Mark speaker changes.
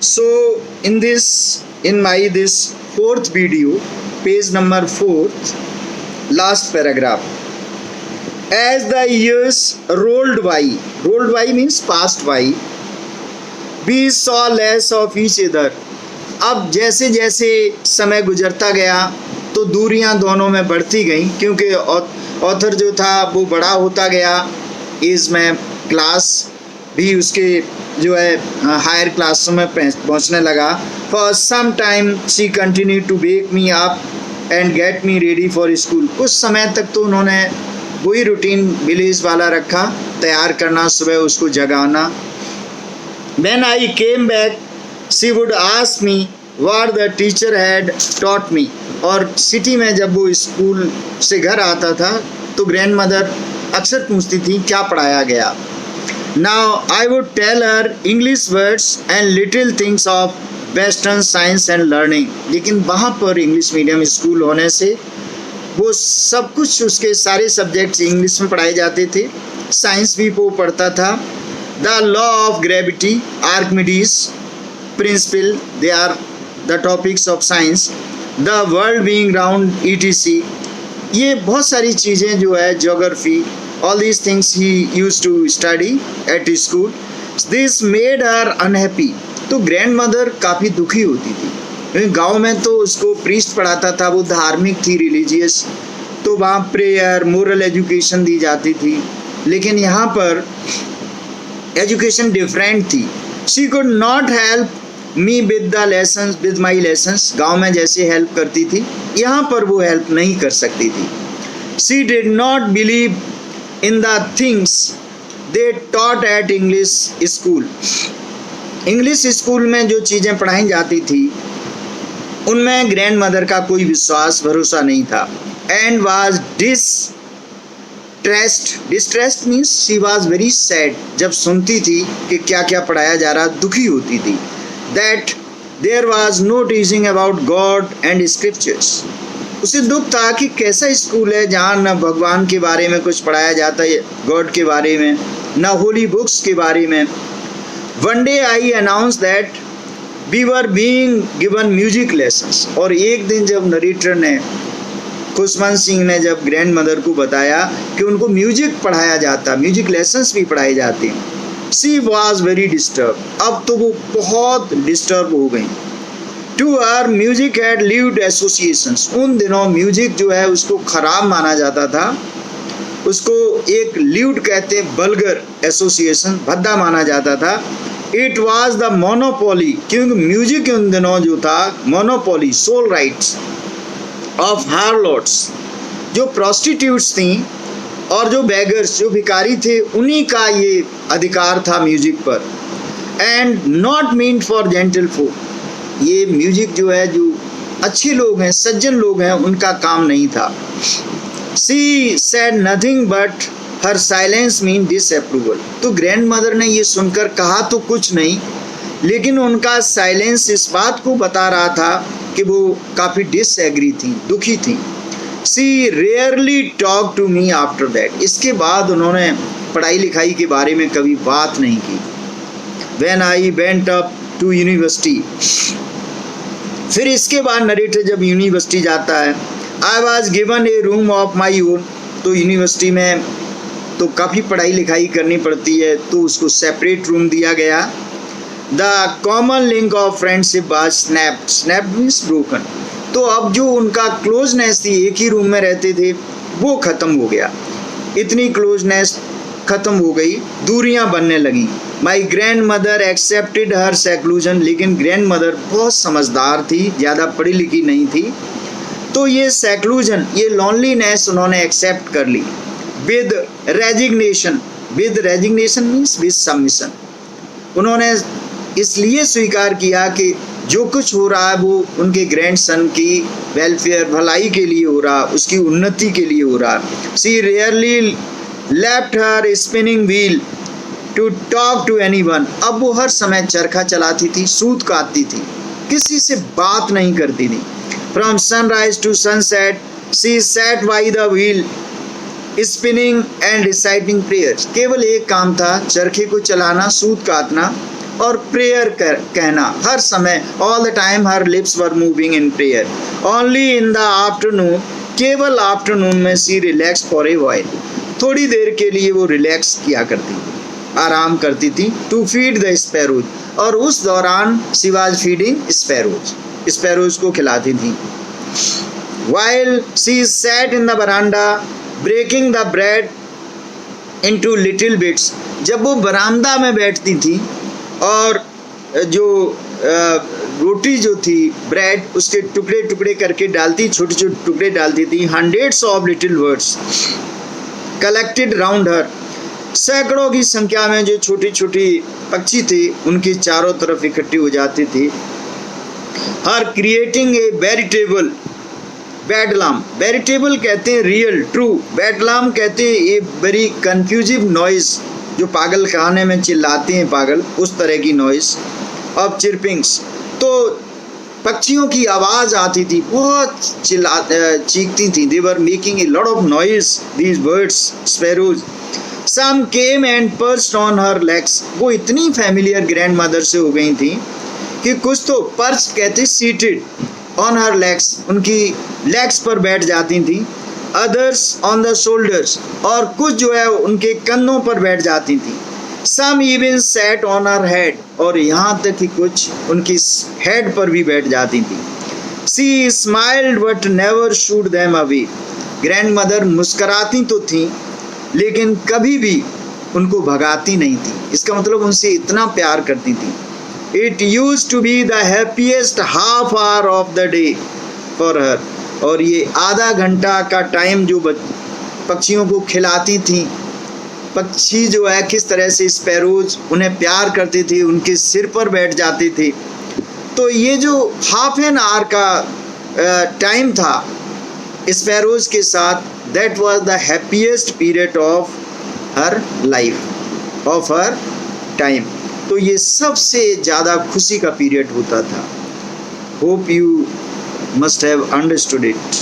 Speaker 1: So in my this fourth video, page number 4, last paragraph. As the years rolled by means passed by, we saw less of each other. अब जैसे जैसे समय गुजरता गया तो दूरियां दोनों में बढ़ती गई, क्योंकि ऑथर जो था वो बड़ा होता गया एज में, क्लास भी उसके जो है हायर क्लासों में पहुंचने लगा. For some time she continue to wake me up and get me ready for school. कुछ समय तक तो उन्होंने वही रूटीन विलेज वाला रखा, तैयार करना, सुबह उसको जगाना. When I came back, she would ask me what the teacher had taught me. और सिटी में जब वो स्कूल से घर आता था तो ग्रैंड मदर अक्सर पूछती थी क्या पढ़ाया गया. Now I would tell her English words and little things of Western science and learning. लेकिन वहाँ पर इंग्लिश मीडियम स्कूल होने से वो सब कुछ, उसके सारे सब्जेक्ट्स इंग्लिश में पढ़ाए जाते थे, साइंस भी वो पढ़ता था. The law of gravity, Archimedes principle, they are the topics of science. The world being round, etc. ये बहुत सारी चीज़ें जो है, geography, all these things he used to study at school. This made her unhappy. तो grand mother काफ़ी दुखी होती थी. गांव में तो उसको प्रीस्ट पढ़ाता था, वो धार्मिक थी, रिलीजियस, तो वहाँ प्रेयर, मोरल एजुकेशन दी जाती थी. लेकिन यहाँ पर एजुकेशन डिफरेंट थी. She could not help me with the lessons, with my lessons. गाँव में जैसे हेल्प करती थी, यहाँ पर वो हेल्प नहीं कर सकती थी. She did not believe in the things they taught at English school. English school में जो चीज़ें पढ़ाई जाती थी उनमें ग्रैंड मदर का कोई विश्वास भरोसा नहीं था. And was distressed means she was very sad. जब सुनती थी कि क्या क्या पढ़ाया जा रहा, दुखी होती थी. That there was no teaching about God and scriptures. उसे दुख था कि कैसा स्कूल है जहाँ न भगवान के बारे में कुछ पढ़ाया जाता है, गॉड के बारे में, न होली बुक्स के बारे में. One day I announce that we were being given music lessons. और एक दिन जब नरेटर ने, खुशवंत सिंह ने जब ग्रैंड मदर को बताया कि उनको म्यूजिक पढ़ाया जाता, म्यूजिक लेसन्स भी पढ़ाए जाते हैं, शी वॉज वेरी डिस्टर्ब. अब तो वो बहुत डिस्टर्ब हो गई. To her music had lewd associations. उन दिनों म्यूजिक जो है उसको खराब माना जाता था, उसको एक ल्यूड कहते, बल्गर एसोसिएशन, भद्दा माना जाता था. इट वॉज द मोनोपोली, क्योंकि म्यूजिक उन दिनों जो था, मोनोपोली, सोल राइट्स ऑफ हार्लोट्स, जो प्रोस्टिट्यूट्स थी और जो बेगर्स, जो भिखारी थे, उन्हीं का ये अधिकार था म्यूजिक पर. And not meant for gentle folk. ये म्यूजिक जो है, जो अच्छे लोग हैं, सज्जन लोग हैं, उनका काम नहीं था. She said nothing but her silence mean disapproval. तो ग्रैंड मदर ने ये सुनकर कहा तो कुछ नहीं, लेकिन उनका साइलेंस इस बात को बता रहा था कि वो काफ़ी डिसएग्री थी, दुखी थी. She rarely talk to me after that. इसके बाद उन्होंने पढ़ाई लिखाई के बारे में कभी बात नहीं की. When I went up to university. फिर इसके बाद नरेटर जब यूनिवर्सिटी जाता है, I was given a room of my own. तो यूनिवर्सिटी में तो काफ़ी पढ़ाई लिखाई करनी पड़ती है, तो उसको सेपरेट रूम दिया गया. The common link of friendship was snapped. Snapped means broken. तो अब जो उनका क्लोजनेस थी, एक ही रूम में रहते थे, वो ख़त्म हो गया. इतनी क्लोजनेस ख़त्म हो गई, दूरियां बनने लगीं. My grand mother accepted her seclusion. लेकिन ग्रैंड मदर बहुत समझदार थी, ज़्यादा पढ़ी लिखी नहीं थी, तो ये सेक्लूजन, ये लॉनलीनेस उन्होंने एक्सेप्ट कर ली. With resignation. With resignation means with submission. उन्होंने इसलिए स्वीकार किया कि जो कुछ हो रहा है वो उनके ग्रैंड सन की वेलफेयर, भलाई के लिए हो रहा, उसकी उन्नति के लिए हो रहा. She rarely left her spinning wheel to talk to anyone. अब वो हर समय चरखा चलाती थी, सूत काटती थी, किसी से बात नहीं करती थी. From sunrise to sunset she sat by the wheel spinning and reciting prayers. केवल एक काम था, चरखे को चलाना, सूत काटना, और प्रेयर कहना हर समय, all the time her lips were moving in prayer. Only in the afternoon, केवल आफ्टरनून में सी रिलैक्स फॉर ए व्हाइल, थोड़ी देर के लिए वो रिलैक्स किया करती, आराम करती थी। टू फीड द स्पैरोज, और उस दौरान she was feeding sparrows, sparrows को खिलाती थी। While she sat in the veranda breaking the bread into little bits, जब वो बरामदा में बैठती थी और जो रोटी जो थी, ब्रेड, उसके टुकड़े टुकड़े करके डालती, छोटे छोटे टुकड़े डालती थी। Hundreds of little birds collected round her, सैकड़ों की संख्या में जो छोटी छोटी पक्षी थे उनके चारों तरफ इकट्ठी हो जाते थे। हर क्रिएटिंग ए वेरिटेबल बेडलाम, वेरिटेबल कहते हैं रियल ट्रू, बेडलाम कहते हैं ये वेरी कंफ्यूजिव नॉइज, जो पागल खाने में चिल्लाते हैं पागल, उस तरह की नॉइज ऑफ चिरपिंग्स। तो पक्षियों की आवाज़ आती थी, बहुत चीखती थी। They were making a lot of noise these birds sparrows. Some came and perched on her legs, वो इतनी फैमिलियर ग्रैंड मदर से हो गई थी कि कुछ तो पर्च कहते सीटेड ऑन हर लेग्स, उनकी लेग्स पर बैठ जाती थी। अदर्स ऑन द शोल्डर्स, और कुछ जो है उनके कंधों पर बैठ जाती थी। Some even sat on her head, और यहाँ तक कि कुछ उनकी हेड पर भी बैठ जाती थी। She smiled but never shooed them away, grandmother मुस्कराती तो थी लेकिन कभी भी उनको भगाती नहीं थी। इसका मतलब उनसे इतना प्यार करती थी। It used to be the happiest half hour of the day for her, और ये आधा घंटा का टाइम जो पक्षियों को खिलाती थी, पक्षी जो है किस तरह से स्पैरोज उन्हें प्यार करते थे, उनके सिर पर बैठ जाते थे। तो ये जो हाफ एन आवर का टाइम था स्पैरोज के साथ, that was the happiest period of her life, of her time. तो ये सबसे ज़्यादा खुशी का पीरियड होता था। Hope you must have understood it.